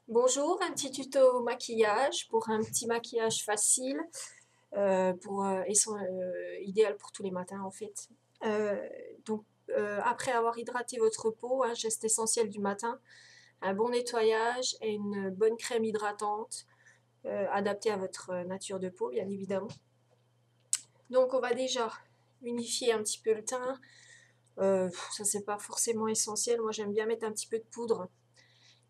Bonjour, un petit tuto maquillage pour un petit maquillage facile, idéal pour tous les matins en fait. Euh, Après avoir hydraté votre peau, un geste essentiel du matin, un bon nettoyage et une bonne crème hydratante adaptée à votre nature de peau bien évidemment. Donc on va déjà unifier un petit peu le teint. Ça c'est pas forcément essentiel, moi j'aime bien mettre un petit peu de poudre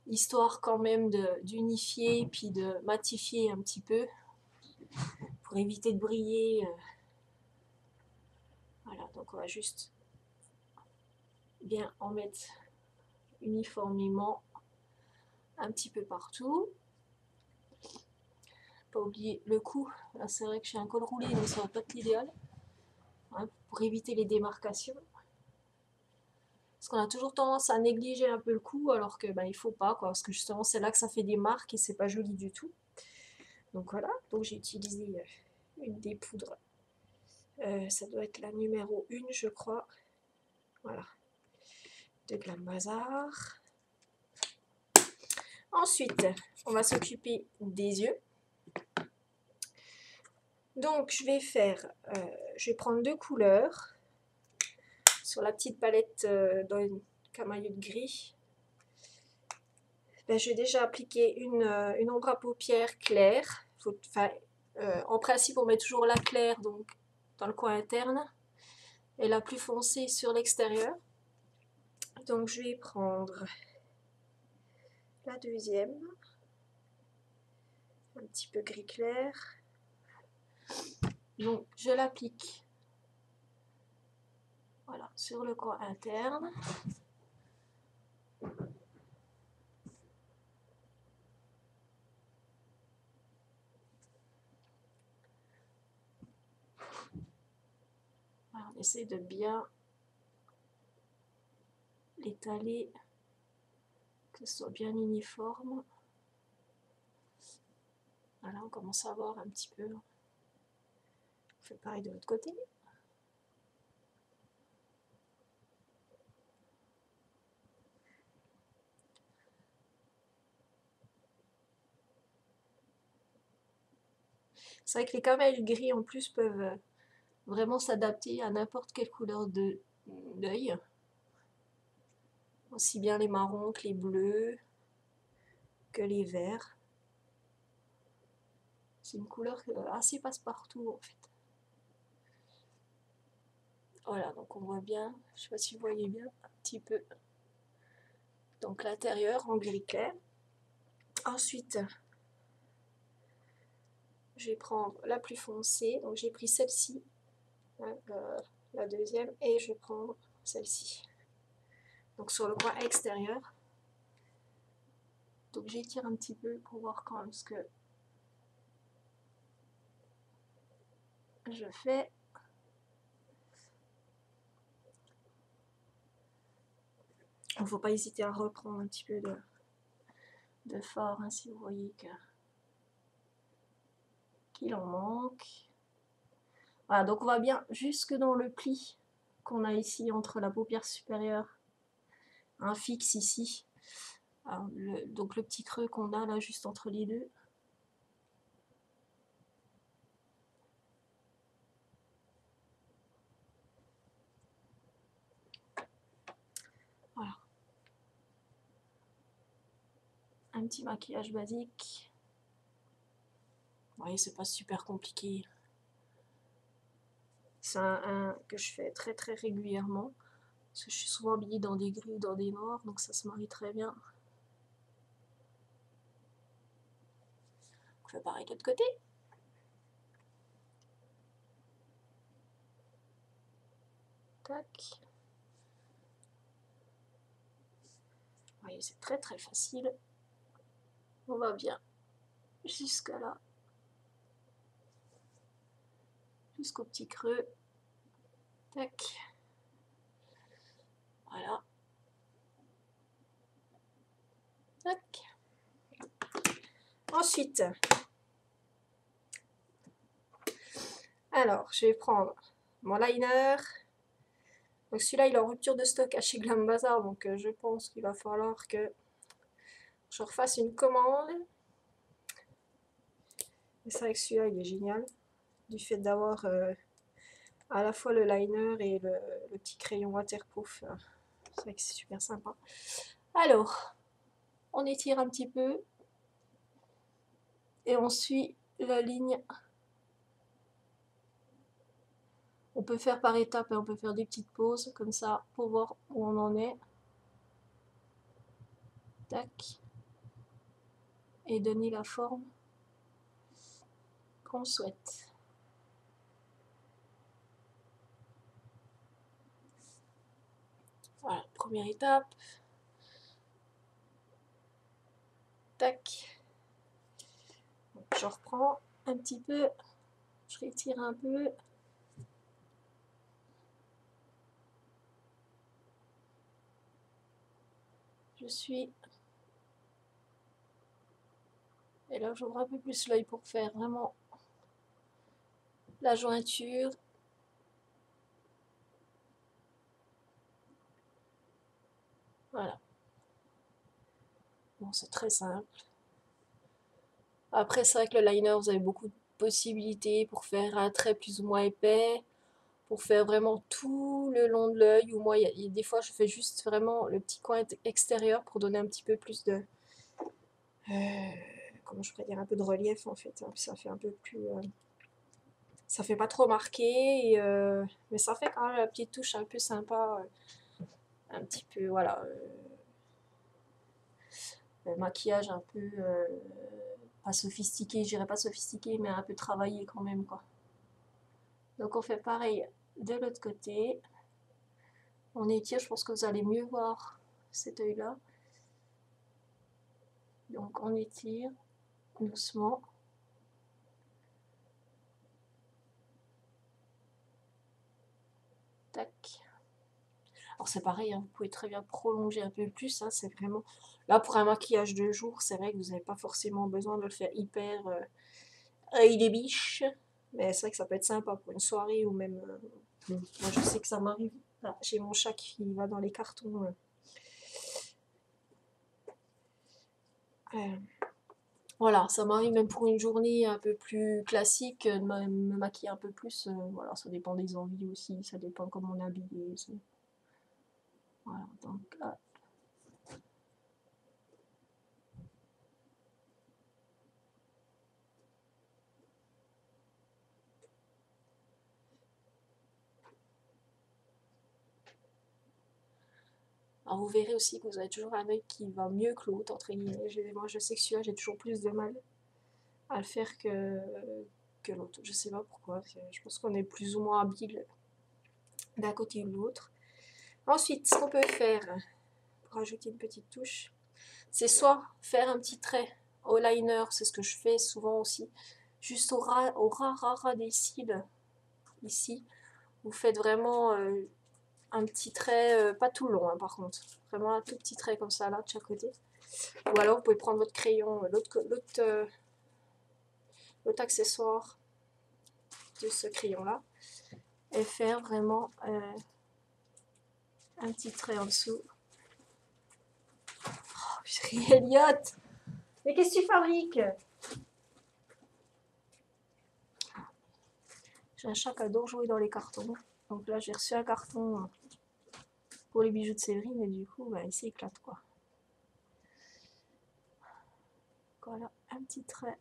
histoire quand même d'unifier puis de matifier un petit peu pour éviter de briller. Voilà, donc on va juste bien en mettre uniformément un petit peu partout. Pas oublier le cou. Là, c'est vrai que j'ai un col roulé, donc ça va pas être l'idéal, hein, pour éviter les démarcations. Parce qu'on a toujours tendance à négliger un peu le cou, alors que il faut pas, quoi, parce que justement c'est là que ça fait des marques et c'est pas joli du tout. Donc voilà, donc j'ai utilisé une des poudres. Ça doit être la numéro 1, je crois. Voilà, de Glam Bazar. Ensuite, on va s'occuper des yeux. Donc, je vais prendre deux couleurs sur la petite palette dans une camaïeute gris. Je vais déjà appliquer une ombre à paupières claire. En principe, on met toujours la claire donc dans le coin interne et la plus foncée sur l'extérieur. Donc, je vais prendre la deuxième, un petit peu gris clair. Donc, je l'applique, voilà, sur le coin interne. Alors, on essaie de bien l'étaler, que ce soit bien uniforme. Voilà, on commence à voir un petit peu. On fait pareil de l'autre côté. C'est vrai que les camels gris en plus peuvent vraiment s'adapter à n'importe quelle couleur d'œil. Aussi bien les marrons que les bleus, que les verts. C'est une couleur assez passe-partout en fait. Voilà, donc on voit bien, je ne sais pas si vous voyez bien, un petit peu. Donc l'intérieur en gris clair. Ensuite, je vais prendre la plus foncée, donc j'ai pris celle-ci, la deuxième, et je vais prendre celle-ci. Donc sur le coin extérieur. Donc j'étire un petit peu pour voir quand même ce que je fais. Il ne faut pas hésiter à reprendre un petit peu de fort, hein, si vous voyez qu'il en manque. Voilà, donc on va bien jusque dans le pli qu'on a ici entre la paupière supérieure, un fixe ici. Alors, donc le petit creux qu'on a là juste entre les deux. Voilà. Un petit maquillage basique. Vous voyez, c'est pas super compliqué. C'est un que je fais très très régulièrement. Parce que je suis souvent habillée dans des gris ou dans des noirs, donc ça se marie très bien. On fait pareil de l'autre côté. Tac. Vous voyez, c'est très très facile. On va bien jusqu'à là. Jusqu'au petit creux. Tac. Voilà. Tac. Ensuite, alors, je vais prendre mon liner. Donc celui-là, il est en rupture de stock à chez Glam Bazar, donc je pense qu'il va falloir que je refasse une commande. Et c'est vrai que celui-là, il est génial. Du fait d'avoir à la fois le liner et le petit crayon waterproof. C'est vrai que c'est super sympa. Alors, on étire un petit peu. Et on suit la ligne. On peut faire par étapes et on peut faire des petites pauses comme ça pour voir où on en est. Tac. Et donner la forme qu'on souhaite. Voilà, première étape. Tac. Donc, je reprends un petit peu. Je rétire un peu. Je suis. Et là, j'ouvre un peu plus l'œil pour faire vraiment la jointure. Voilà. Bon, c'est très simple. Après, c'est vrai que le liner, vous avez beaucoup de possibilités pour faire un trait plus ou moins épais, pour faire vraiment tout le long de l'œil. Ou moi, des fois, je fais juste vraiment le petit coin extérieur pour donner un petit peu plus de... comment je pourrais dire, un peu de relief en fait. Hein. Ça fait un peu plus... ça fait pas trop marqué, mais ça fait quand même la petite touche un peu sympa. Un petit peu, voilà... maquillage un peu... pas sophistiqué, je dirais pas sophistiqué, mais un peu travaillé quand même, quoi. Donc on fait pareil de l'autre côté. On étire, je pense que vous allez mieux voir cet œil-là. Donc on étire doucement. Tac. Alors c'est pareil, hein, vous pouvez très bien prolonger un peu plus. Hein, c'est vraiment... Là pour un maquillage de jour, c'est vrai que vous n'avez pas forcément besoin de le faire hyper œil des biches. Mais c'est vrai que ça peut être sympa pour une soirée ou même... moi je sais que ça m'arrive. Ah, j'ai mon chat qui va dans les cartons. Voilà, ça m'arrive même pour une journée un peu plus classique de me maquiller un peu plus. Voilà, ça dépend des envies aussi, ça dépend comment on est habillé. Voilà, donc là. Alors vous verrez aussi que vous avez toujours un œil qui va mieux que l'autre, entre guillemets. Moi je sais que celui-là, j'ai toujours plus de mal à le faire que l'autre. Je sais pas pourquoi, je pense qu'on est plus ou moins habile d'un côté ou de l'autre. Ensuite, ce qu'on peut faire pour ajouter une petite touche, c'est soit faire un petit trait au liner, c'est ce que je fais souvent aussi, juste au ras des cils, ici. Vous faites vraiment un petit trait, pas tout long hein, par contre, vraiment un tout petit trait comme ça là de chaque côté. Ou alors vous pouvez prendre votre crayon, l'autre accessoire de ce crayon là, et faire vraiment un petit trait en dessous. Oh, putain, Elliot, mais qu'est-ce que tu fabriques? J'ai un chat qui adore jouer dans les cartons. Donc là, j'ai reçu un carton pour les bijoux de Séverine et du coup, bah, il s'éclate quoi. Voilà, un petit trait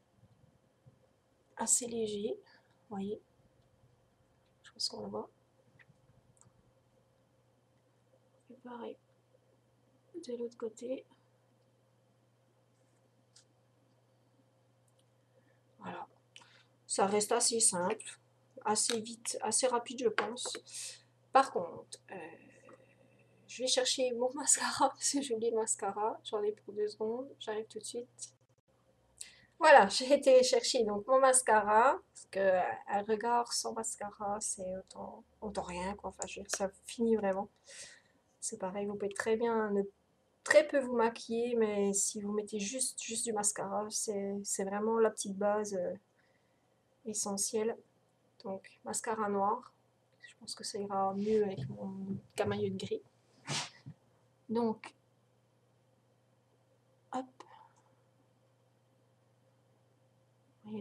assez léger. Vous voyez, je pense qu'on le voit. Et pareil, de l'autre côté. Voilà. Ça reste assez simple, assez vite, assez rapide, je pense. Par contre, je vais chercher mon mascara, parce que j'ai oublié le mascara. J'en ai pour 2 secondes, j'arrive tout de suite. Voilà, j'ai été chercher donc mon mascara, parce que un regard sans mascara, c'est autant rien, quoi. Enfin, je veux dire, ça finit vraiment. C'est pareil, vous pouvez très bien ne très peu vous maquiller, mais si vous mettez juste du mascara, c'est vraiment la petite base essentielle. Donc, mascara noir. Je pense que ça ira mieux avec mon camailleux de gris. Donc, hop,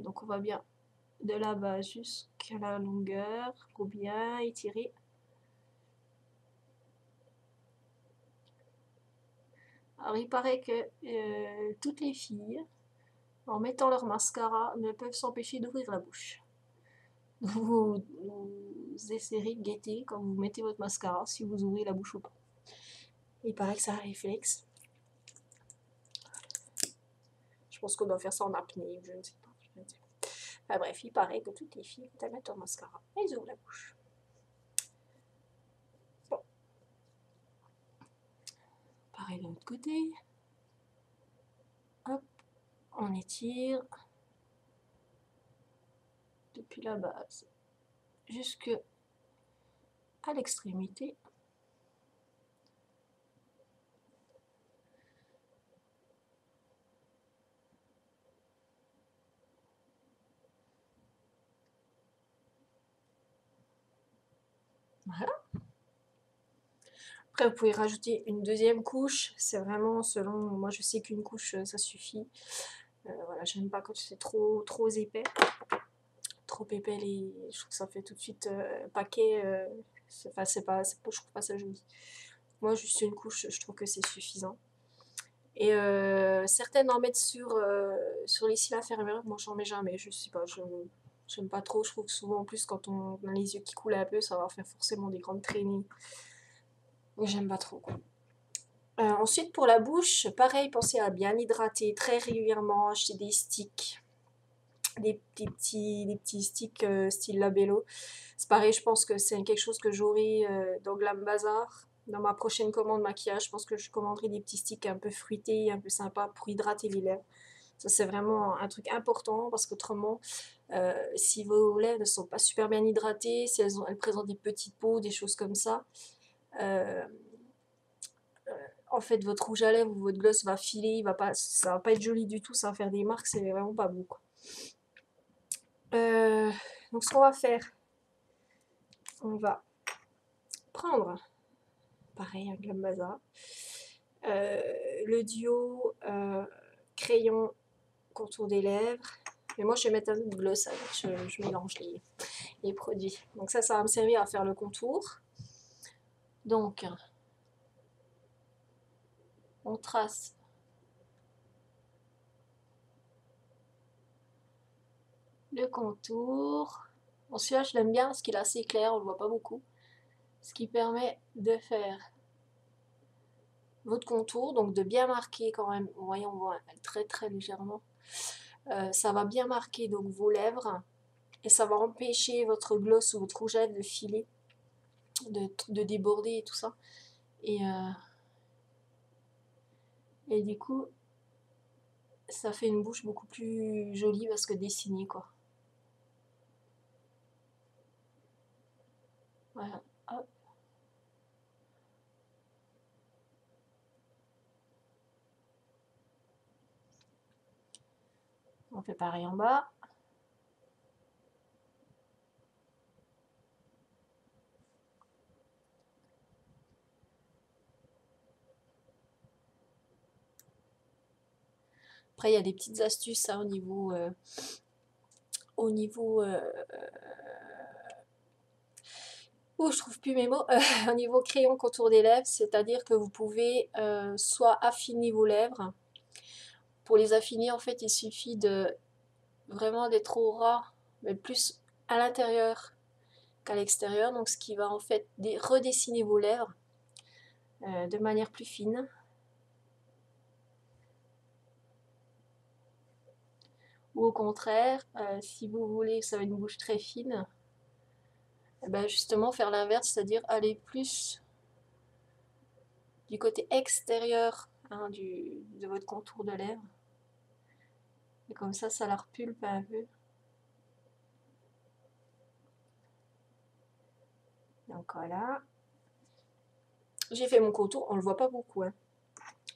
Et donc on va bien de la base jusqu'à la longueur pour bien étirer. Alors il paraît que toutes les filles, en mettant leur mascara, ne peuvent s'empêcher d'ouvrir la bouche. Vous essayerez de guetter quand vous mettez votre mascara si vous ouvrez la bouche ou pas. Il paraît que c'est un réflexe. Je pense qu'on doit faire ça en apnée, je ne sais pas. Enfin bref, il paraît que toutes les filles, quand elles mettent leur mascara, elles ouvrent la bouche. Bon. Pareil de l'autre côté. Hop, on étire depuis la base jusque à l'extrémité. Voilà. Après, vous pouvez rajouter une deuxième couche. C'est vraiment selon... Moi, je sais qu'une couche, ça suffit. Voilà, j'aime pas quand c'est trop épais. Trop épais, je trouve que ça fait tout de suite paquet. Enfin, je trouve pas ça joli. Moi, juste une couche, je trouve que c'est suffisant. Et certaines en mettent sur les cils inférieurs. Moi, j'en mets jamais. Je sais pas, j'aime pas trop. Je trouve que souvent, en plus, quand on a les yeux qui coulent un peu, ça va faire forcément des grandes traînées. J'aime pas trop, quoi. Ensuite, pour la bouche, pareil, pensez à bien hydrater très régulièrement, acheter des sticks, des petits sticks style Labello. C'est pareil, je pense que c'est quelque chose que j'aurai dans Glam Bazar. Dans ma prochaine commande maquillage, je pense que je commanderai des petits sticks un peu fruités, un peu sympas pour hydrater les lèvres. Ça, c'est vraiment un truc important parce qu'autrement, si vos lèvres ne sont pas super bien hydratées, si elles présentent des petites peaux, des choses comme ça, en fait, votre rouge à lèvres ou votre gloss va filer, ça va pas être joli du tout, ça va faire des marques, c'est vraiment pas beau, quoi. Donc, ce qu'on va faire, on va prendre, pareil, un Glam Bazar, le duo crayon contour des lèvres. Mais moi, je vais mettre un autre gloss avec, je mélange les produits. Donc ça va me servir à faire le contour. Donc, on trace le contour. Bon, celui-là, je l'aime bien parce qu'il est assez clair, on le voit pas beaucoup. Ce qui permet de faire votre contour, donc de bien marquer quand même. Vous voyez, on voit très légèrement. Ça va bien marquer donc vos lèvres et ça va empêcher votre gloss ou votre rouge à lèvres de filer, de déborder et tout ça. Et du coup, ça fait une bouche beaucoup plus jolie parce que dessinée, quoi. Voilà, hop. On fait pareil en bas. Après, il y a des petites astuces hein, au niveau je trouve plus mes mots. Au niveau crayon contour des lèvres, c'est-à-dire que vous pouvez soit affiner vos lèvres. Pour les affiner, en fait, il suffit de vraiment d'être au ras, mais plus à l'intérieur qu'à l'extérieur. Donc, ce qui va en fait redessiner vos lèvres de manière plus fine. Ou au contraire, si vous voulez que ça ait une bouche très fine, ben justement faire l'inverse, c'est-à-dire aller plus du côté extérieur hein, de votre contour de lèvres. Et comme ça la repulpe un peu. Donc voilà. J'ai fait mon contour, on le voit pas beaucoup. Hein.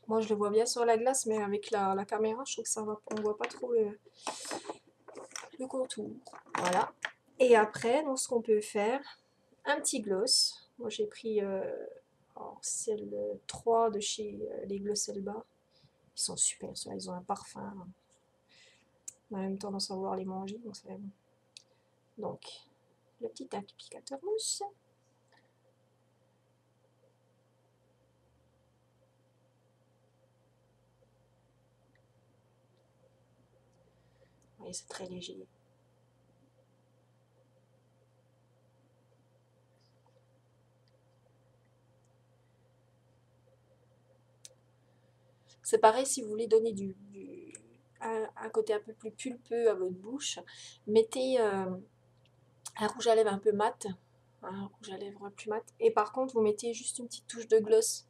Moi je le vois bien sur la glace, mais avec la caméra, je trouve que ça va, on voit pas trop le contour. Voilà. Et après, donc, ce qu'on peut faire, un petit gloss. Moi j'ai pris c'est le 3 de chez les Gloss Elba. Ils sont super, ils ont un parfum. On a même tendance à vouloir les manger, donc c'est bon. Donc, le petit applicateur mousse. Oui, c'est très léger. C'est pareil si vous voulez donner un côté un peu plus pulpeux à votre bouche. Mettez un rouge à lèvres un peu mat, un rouge à lèvres plus mat. Et par contre, vous mettez juste une petite touche de gloss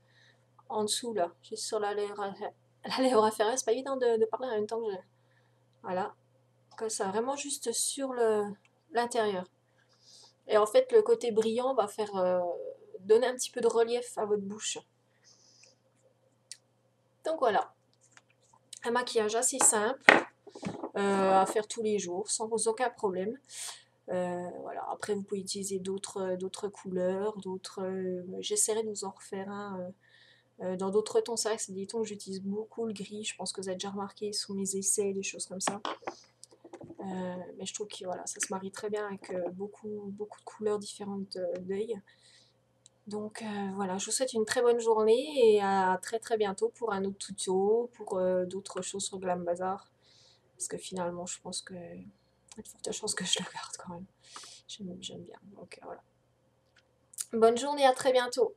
en dessous, là, juste sur la lèvre inférieure. C'est pas évident de parler en même temps que je... Voilà, comme ça, vraiment juste sur l'intérieur. Et en fait, le côté brillant va faire donner un petit peu de relief à votre bouche. Donc voilà, un maquillage assez simple à faire tous les jours sans aucun problème. Voilà. Après, vous pouvez utiliser d'autres couleurs, j'essaierai de vous en refaire un dans d'autres tons. C'est vrai que c'est des tons que j'utilise beaucoup, le gris. Je pense que vous avez déjà remarqué sous mes essais, des choses comme ça. Mais je trouve que voilà, ça se marie très bien avec beaucoup de couleurs différentes d'œil. Donc voilà, je vous souhaite une très bonne journée et à très très bientôt pour un autre tuto, pour d'autres choses sur Glam Bazar. Parce que finalement, je pense que il y a de fortes chances que je le garde quand même. J'aime bien. Donc voilà. Bonne journée, à très bientôt.